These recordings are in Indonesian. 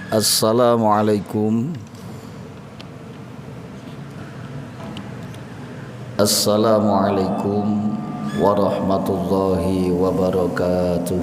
Assalamualaikum Assalamualaikum warahmatullahi wabarakatuh.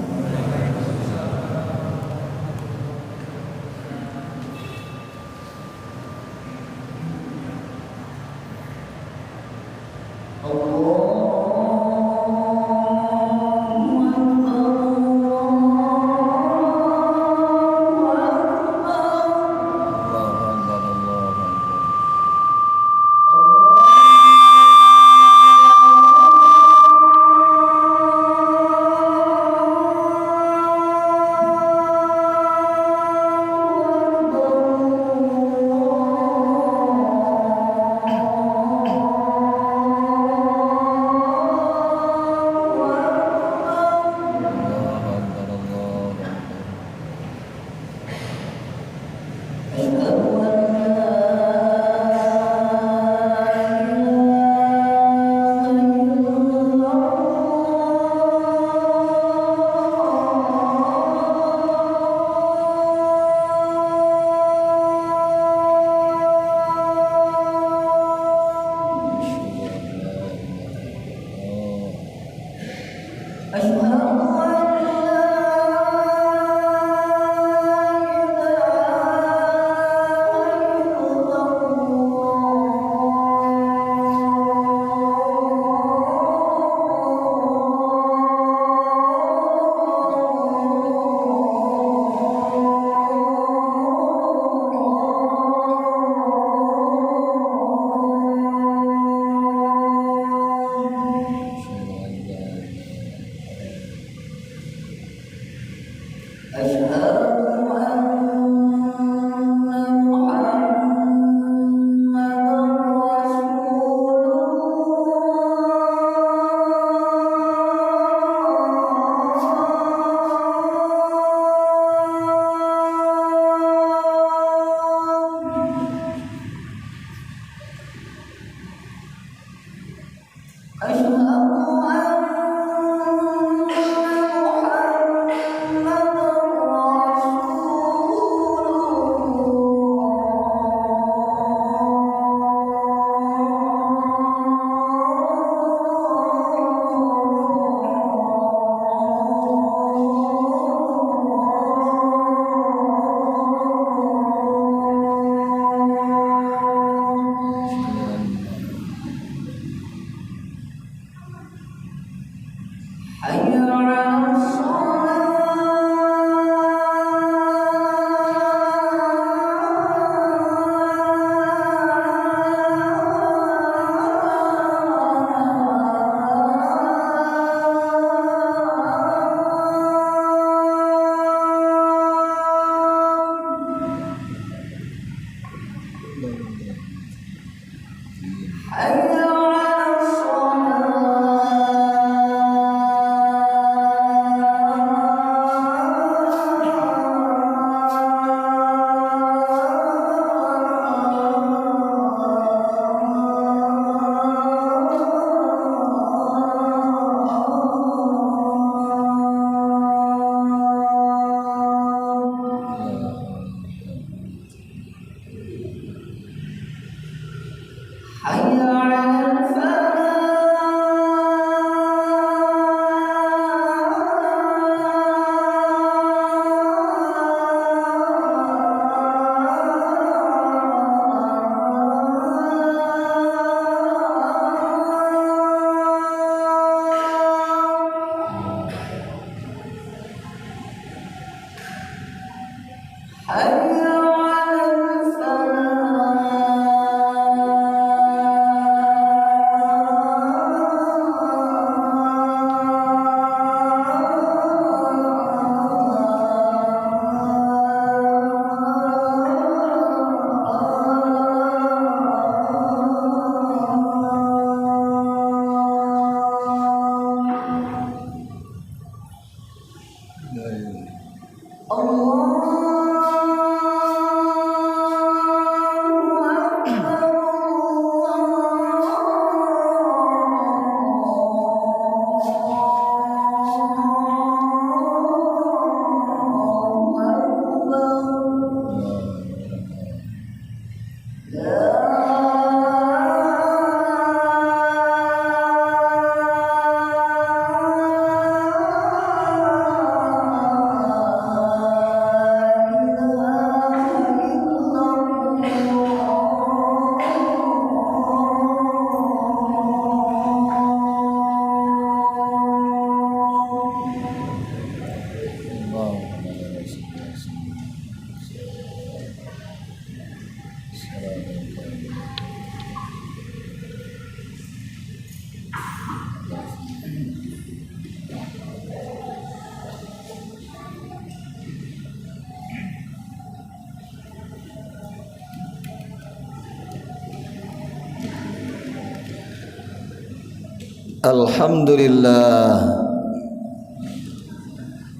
Alhamdulillah.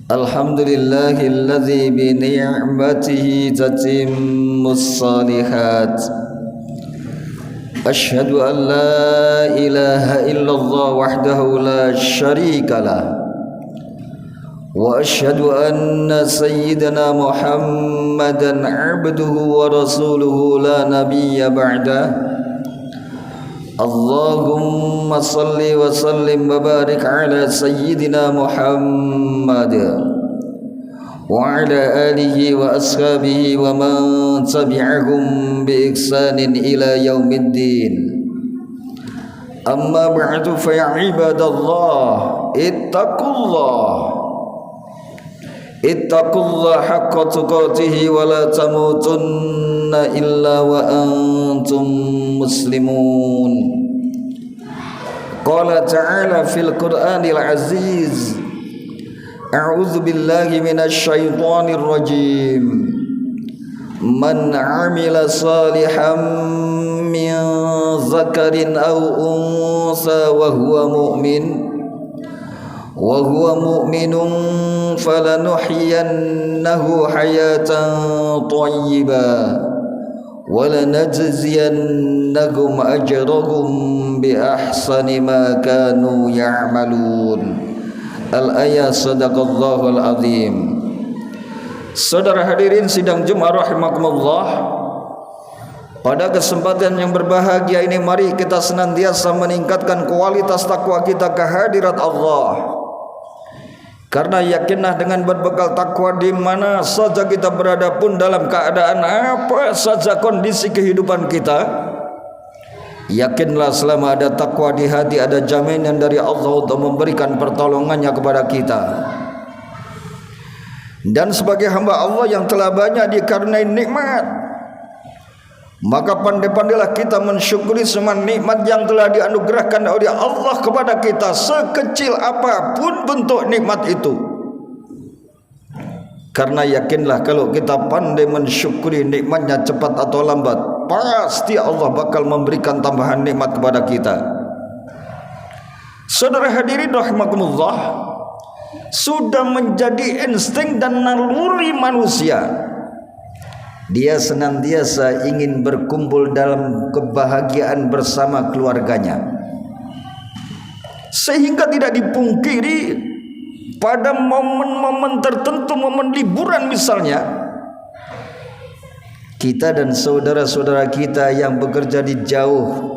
Alhamdulillahilladzi bi ni'matihi tatimmus shalihat. Asyhadu an la ilaha illallah wahdahu la syarikalah. Wa asyhadu anna sayyidana Muhammadan 'abduhu wa rasuluhu la nabiyya ba'dah. Allahumma salli wa sallim wa barik ala sayyidina Muhammad wa ala alihi wa ashabihi wa man tabi'ahum bi ihsanin ila yaumiddin. Amma ba'du fa ya ibadallah ittaqullah haqqa tuqatih wa la tamutunna illa wa antum muslimun. Qala ta'ala fil Qur'anil aziz, a'udzu billahi minasy syaithanir rajim. Man 'amila salihan min dzakarin aw unsa wa huwa mu'minun falanuhyiyannahu hayatan thayyibah walanajziyannahum ajrahum bi ahsani ma kanu ya'malun. Al-ayat. Sadaqallahul azim. Saudara hadirin sidang Jumat rahimakumullah, pada kesempatan yang berbahagia ini mari kita senantiasa meningkatkan kualitas takwa kita ke hadirat Allah. Karena yakinlah dengan berbekal takwa di mana saja kita berada pun dalam keadaan apa saja kondisi kehidupan kita, yakinlah selama ada takwa di hati ada jaminan dari Allah untuk memberikan pertolongannya kepada kita. Dan sebagai hamba Allah yang telah banyak dikaruniai nikmat, maka pandai-pandailah kita mensyukuri semua nikmat yang telah dianugerahkan oleh Allah kepada kita, sekecil apapun bentuk nikmat itu. Karena yakinlah kalau kita pandai mensyukuri nikmatnya cepat atau lambat, pasti Allah bakal memberikan tambahan nikmat kepada kita. Saudara hadirin rahimakumullah, sudah menjadi insting dan naluri manusia. Dia senantiasa ingin berkumpul dalam kebahagiaan bersama keluarganya. Sehingga tidak dipungkiri pada momen-momen tertentu, momen liburan misalnya, kita dan saudara-saudara kita yang bekerja di jauh,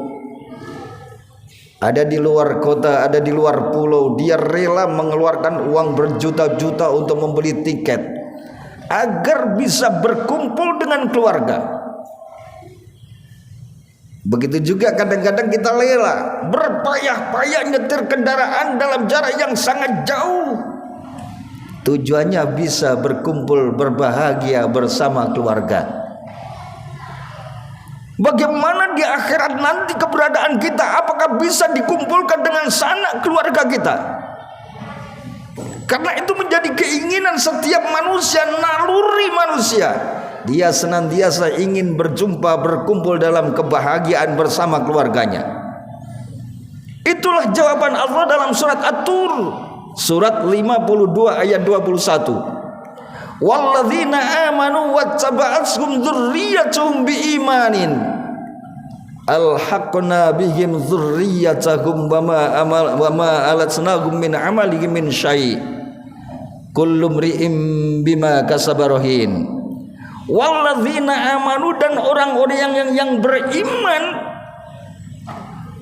ada di luar kota, ada di luar pulau, dia rela mengeluarkan uang berjuta-juta untuk membeli tiket agar bisa berkumpul dengan keluarga. Begitu juga kadang-kadang kita rela berpayah-payah nyetir kendaraan dalam jarak yang sangat jauh, tujuannya bisa berkumpul berbahagia bersama keluarga. Bagaimana di akhirat nanti keberadaan kita? Apakah bisa dikumpulkan dengan sanak keluarga kita? Karena itu menjadi keinginan setiap manusia, naluri manusia. Dia senantiasa ingin berjumpa, berkumpul dalam kebahagiaan bersama keluarganya. Itulah jawaban Allah dalam surat At-Tur, surat 52 ayat 21. Walladzina amanu wattaba'athum dzurriyyatuhum biimanin alhaqna bihim dzurriyyatahum wama alatnahum min amalihim min syai'. Kullu mri'im bima kasabarahin. Walladzina amanu, dan orang-orang yang beriman,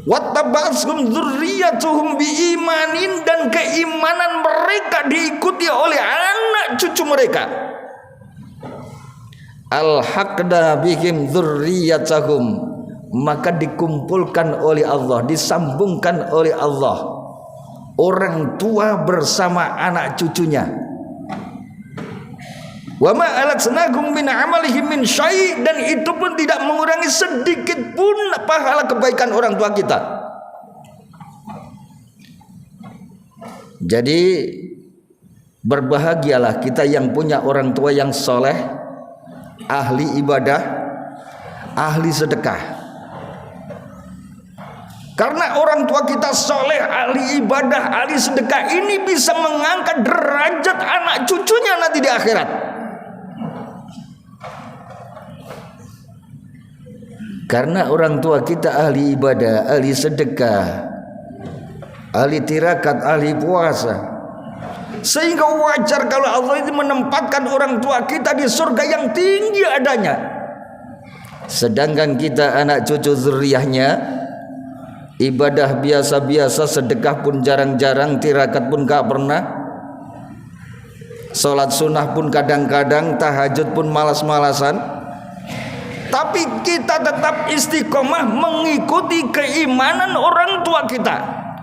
wattaba'athum dzurriyyatuhum biimanin, dan keimanan mereka diikuti oleh anak cucu mereka. Alhaqna bihim dzurriyyatahum, maka dikumpulkan oleh Allah, disambungkan oleh Allah orang tua bersama anak cucunya. Wa ma alatnahum min amalihim min syai', dan itu pun tidak mengurangi sedikit pun pahala kebaikan orang tua kita. Jadi berbahagialah kita yang punya orang tua yang soleh, ahli ibadah, ahli sedekah. Karena orang tua kita soleh, ahli ibadah, ahli sedekah, ini bisa mengangkat derajat anak cucunya nanti di akhirat. Karena orang tua kita ahli ibadah, ahli sedekah, ahli tirakat, ahli puasa, sehingga wajar kalau Allah itu menempatkan orang tua kita di surga yang tinggi adanya. Sedangkan kita anak cucu zuriyahnya ibadah biasa-biasa, sedekah pun jarang-jarang, tirakat pun gak pernah, sholat sunnah pun kadang-kadang, tahajud pun malas-malasan. Tapi kita tetap istiqomah mengikuti keimanan orang tua kita.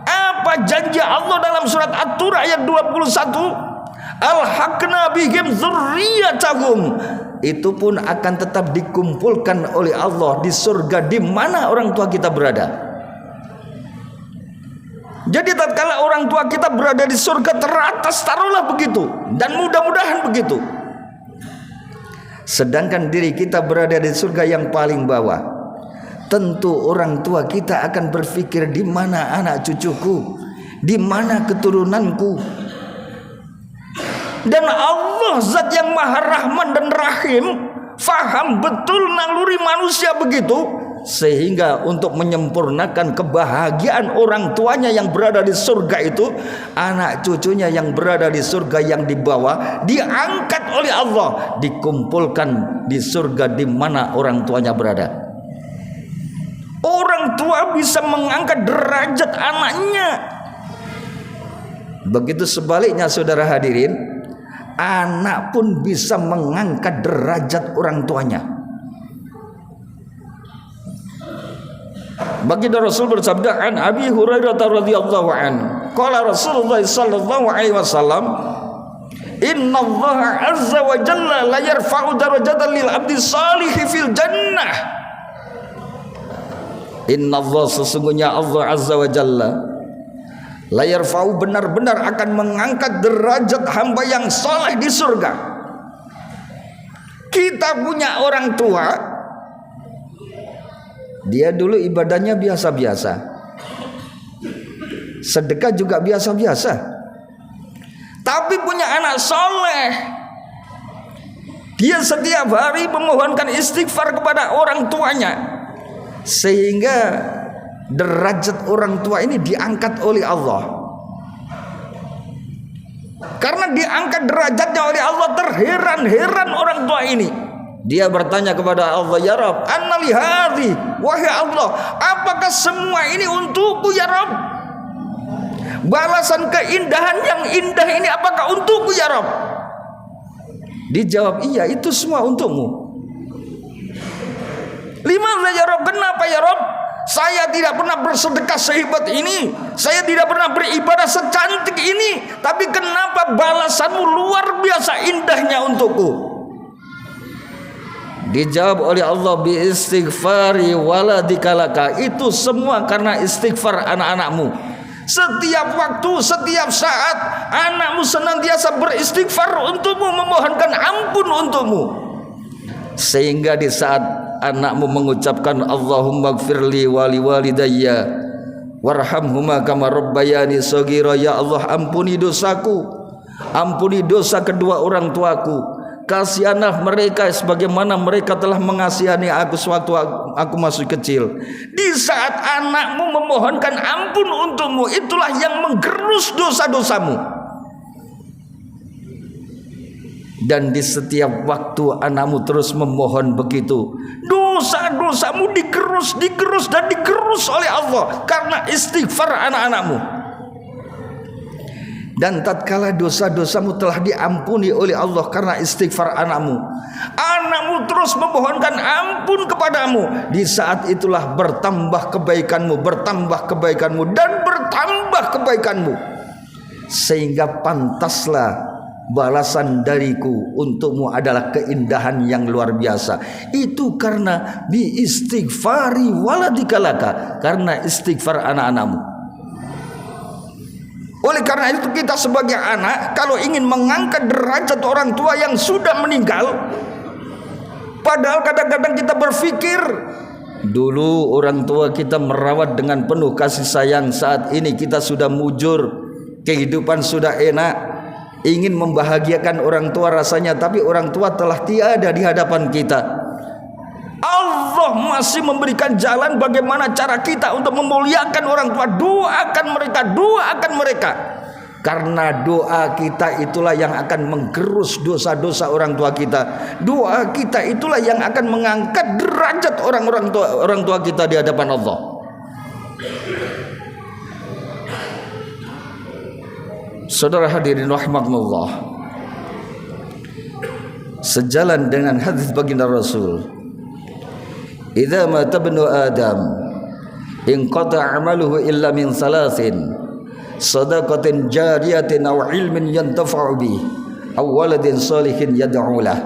Apa janji Allah dalam surat At-Tur ayat 21? Alhaqna bihim dzurriyyatahum. Itu pun akan tetap dikumpulkan oleh Allah di surga di mana orang tua kita berada. Jadi tatkala orang tua kita berada di surga teratas, taruhlah begitu, dan mudah-mudahan begitu. Sedangkan diri kita berada di surga yang paling bawah. Tentu orang tua kita akan berpikir, di mana anak cucuku, di mana keturunanku. Dan Allah zat yang maha rahman dan rahim faham betul naluri manusia begitu, sehingga untuk menyempurnakan kebahagiaan orang tuanya yang berada di surga itu, anak cucunya yang berada di surga yang di bawah diangkat oleh Allah, dikumpulkan di surga di mana orang tuanya berada. Orang tua bisa mengangkat derajat anaknya. Begitu sebaliknya saudara hadirin, anak pun bisa mengangkat derajat orang tuanya. Baginda Rasul bersabda, an Abi Hurairah radhiyallahu anhu, qala Rasulullah sallallahu alaihi wasallam, inna Allah azza wa jalla la yarfa'u darajatan lil abdi salihi fil jannah. Inna Allah, sesungguhnya Allah azza wa jalla, la yarfa'u, benar-benar akan mengangkat derajat hamba yang saleh di surga. Kita punya orang tua, dia dulu ibadahnya biasa-biasa, sedekah juga biasa-biasa, tapi punya anak soleh. Dia setiap hari memohonkan istighfar kepada orang tuanya, sehingga derajat orang tua ini diangkat oleh Allah. Karena diangkat derajatnya oleh Allah, terheran-heran orang tua ini. Dia bertanya kepada Allah, ya Rabb, anna li hadhi, wahai Allah, apakah semua ini untukku ya Rabb? Balasan keindahan yang indah ini apakah untukku ya Rabb? Dijawab, iya, itu semua untukmu. Limadza ya Rabb, kenapa ya Rabb? Saya tidak pernah bersedekah sehebat ini, saya tidak pernah beribadah secantik ini, tapi kenapa balasanmu luar biasa indahnya untukku? Dijawab oleh Allah, bi istighfari waladikalaka, itu semua karena istighfar anak-anakmu. Setiap waktu, setiap saat anakmu senantiasa beristighfar untukmu, memohonkan ampun untukmu. Sehingga di saat anakmu mengucapkan Allahumma gfirli wali walidayya warhamhuma kama rabbayani shaghira, ya Allah, ampuni dosaku, ampuni dosa kedua orang tuaku, kasihanlah mereka sebagaimana mereka telah mengasihani aku sewaktu aku masih kecil. Di saat anakmu memohonkan ampun untukmu, itulah yang menggerus dosa-dosamu. Dan di setiap waktu anakmu terus memohon begitu, dosa-dosamu digerus dan digerus oleh Allah karena istighfar anak-anakmu. Dan tatkala dosa-dosamu telah diampuni oleh Allah karena istighfar anakmu, anakmu terus memohonkan ampun kepadamu. Di saat itulah bertambah kebaikanmu dan bertambah kebaikanmu, sehingga pantaslah balasan dariku untukmu adalah keindahan yang luar biasa. Itu karena bi istighfari waladikalaka, karena istighfar anak-anakmu. Oleh karena itu kita sebagai anak, kalau ingin mengangkat derajat orang tua yang sudah meninggal, padahal kadang-kadang kita berpikir Dulu orang tua kita merawat dengan penuh kasih sayang. Saat ini kita sudah mujur, kehidupan sudah enak, ingin membahagiakan orang tua rasanya, tapi orang tua telah tiada di hadapan kita. Allah masih memberikan jalan bagaimana cara kita untuk memuliakan orang tua. Doakan mereka. Karena doa kita itulah yang akan menggerus dosa-dosa orang tua kita. Doa kita itulah yang akan mengangkat derajat orang tua kita di hadapan Allah. Saudara hadirin rahimakumullah, sejalan dengan hadis baginda Rasul, idza mata ibnu Adam inqata amaluhu illa min salasin, sadaqatin jariyatin aw ilmin yantafa'u bih aw waladin salihin yad'u lah.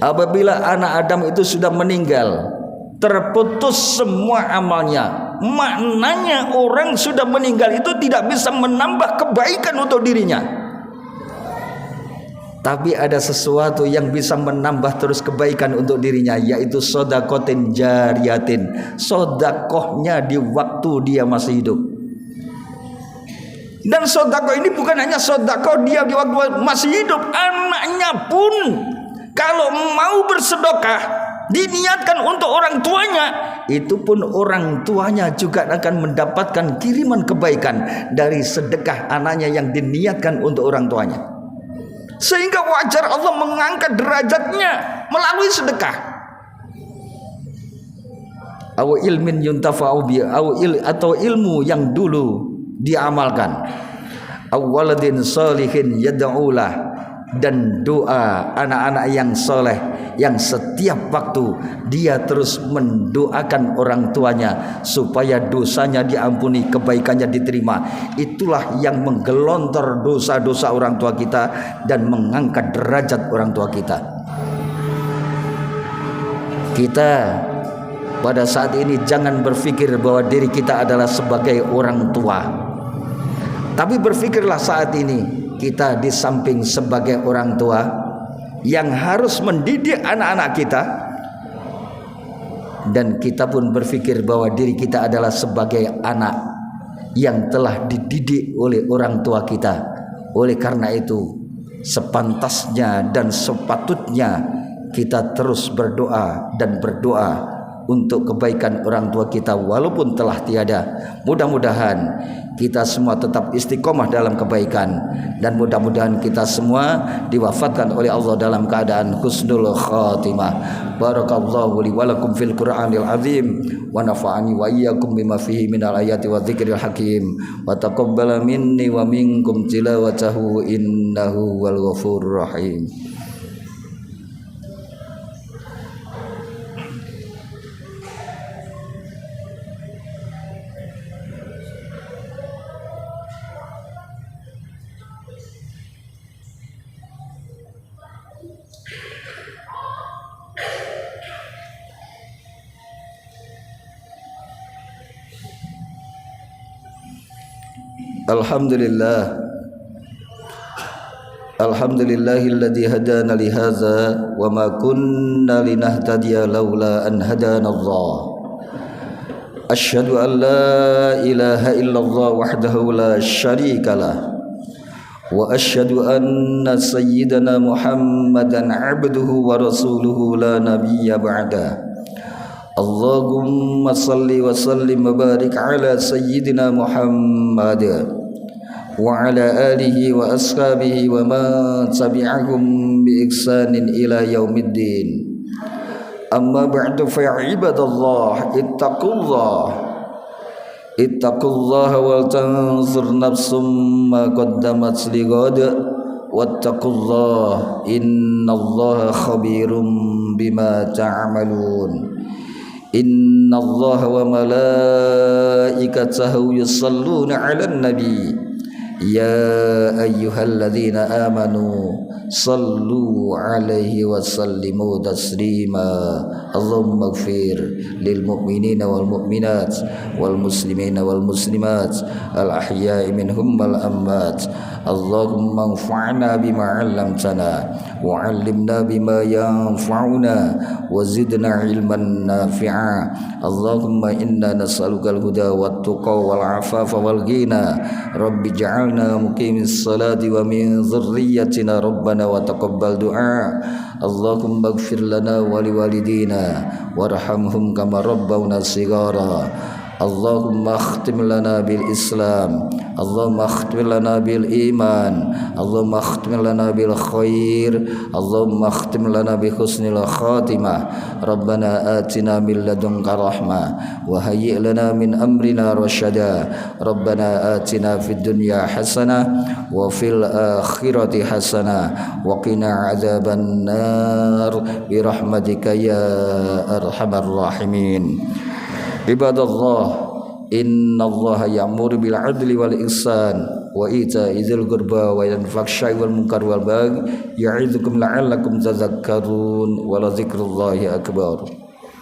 Apabila anak Adam itu sudah meninggal, terputus semua amalnya. Maknanya orang sudah meninggal itu tidak bisa menambah kebaikan untuk dirinya, tapi ada sesuatu yang bisa menambah terus kebaikan untuk dirinya, yaitu sedaqatin jariyatin, sedekahnya di waktu dia masih hidup. Dan sedekah ini bukan hanya sedekah dia di waktu masih hidup, anaknya pun kalau mau bersedekah diniatkan untuk orang tuanya, itu pun orang tuanya juga akan mendapatkan kiriman kebaikan dari sedekah anaknya yang diniatkan untuk orang tuanya. Sehingga wajar Allah mengangkat derajatnya melalui sedekah. Aw ilmin yuntafa'u bi atau ilmu yang dulu diamalkan. Awaladin salihin yad'ulah, dan doa anak-anak yang soleh yang setiap waktu dia terus mendoakan orang tuanya supaya dosanya diampuni, kebaikannya diterima. Itulah yang menggelontor dosa-dosa orang tua kita dan mengangkat derajat orang tua kita. Kita pada saat ini jangan berpikir bahwa diri kita adalah sebagai orang tua, tapi berpikirlah saat ini kita di samping sebagai orang tua yang harus mendidik anak-anak kita, dan kita pun berpikir bahwa diri kita adalah sebagai anak yang telah dididik oleh orang tua kita. Oleh karena itu sepantasnya dan sepatutnya kita terus berdoa dan berdoa untuk kebaikan orang tua kita walaupun telah tiada. Mudah-mudahan kita semua tetap istiqomah dalam kebaikan, dan mudah-mudahan kita semua diwafatkan oleh Allah dalam keadaan husnul khatimah. Barakallahu li wa lakum fil Qur'anil azim wa nafa'ani wa iyyakum bima fihi minal ayati wa dzikril hakim wa taqabbala minni wa minkum tilawatahu innahu wal ghafurur rahim. Alhamdulillahilladzi hadana li hadza wa ma kunna linahtadiya laula an hadana Allah. Asyhadu an la ilaha illallah wahdahu la syarika lah, wa asyhadu anna sayyidana Muhammadan abduhu wa rasuluhu la nabiyya ba'da. Allahumma salli wa sallim wa barik ala sayyidina Muhammad wa ala alihi wa ashabihi wa man tabi'ahum bi ihsanin ila yaumiddin. Amma ba'du fa ibadallah ittaqullaha wal tanzur nafsum ma qaddamat lighad wattaqullaha innallaha khabirum bima ta'malun. Innallaha wa malaikatahu yusalluna 'alan nabi يا أيها الذين آمنوا صلوا عليه وسلموا تسليما اللهم اغفر للمؤمنين والمؤمنات والمسلمين والمسلمات الأحياء منهم والأموات اللهم انفعنا بما علمتنا وعلمنا بما ينفعنا وزدنا علما نافعا اللهم إنا نسألك الهدى والتقى والعفاف والغنى رب اجعلنا مقيم الصلاة ومن ذريتنا ربنا وتقبل دعاء اللهم اغفر لنا ولوالدينا وارحمهم كما ربونا صغارا اللهم اختم لنا بالإسلام اللهم اختم لنا بالإيمان اللهم اختم لنا بالخير اللهم اختم لنا بحسن الخاتمة ربنا آتنا من لدنك رحمة وهيئ لنا من أمرنا رشدا ربنا آتنا في الدنيا حسنة وفي الآخرة حسنة وقنا عذاب النار برحمتك يا أرحم الراحمين عباد الله إن الله يأمر بالعدل والإحسان وإيتاء ذي القربى وينهى عن الفحشاء والمنكر والبغي يعظكم لعلكم تذكرون ولذكر الله أكبر